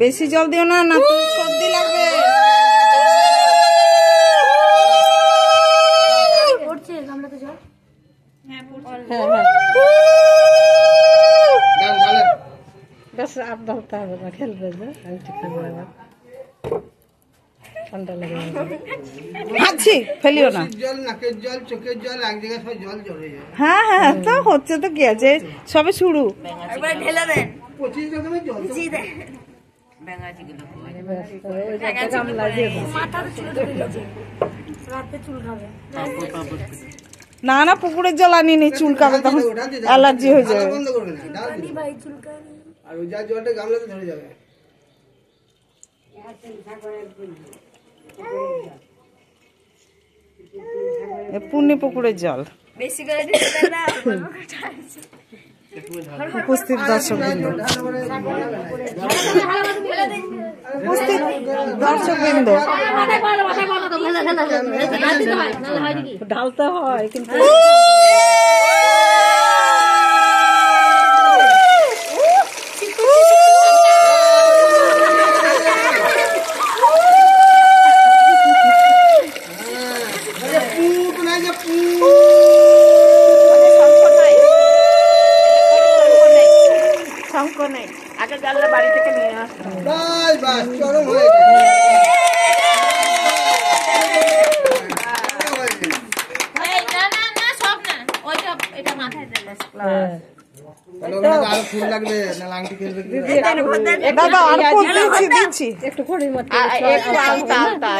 বেশি জল দিও না, না তো সর্দি লাগবে। আছি ফেলিও না। হ্যাঁ হ্যাঁ, তো হচ্ছে তো কি আছে, সবে শুরু। না না, পুকুরের জল আনি নি, চুলকাবে তখন, অ্যালার্জি হয়ে যাবে। পূর্ণি পুকুরের জল। উপস্থিত দর্শকবৃন্দ, ঢালতে হয় কিন্তু আগে জানলে বাড়ি থেকে নিয়ে আসতে।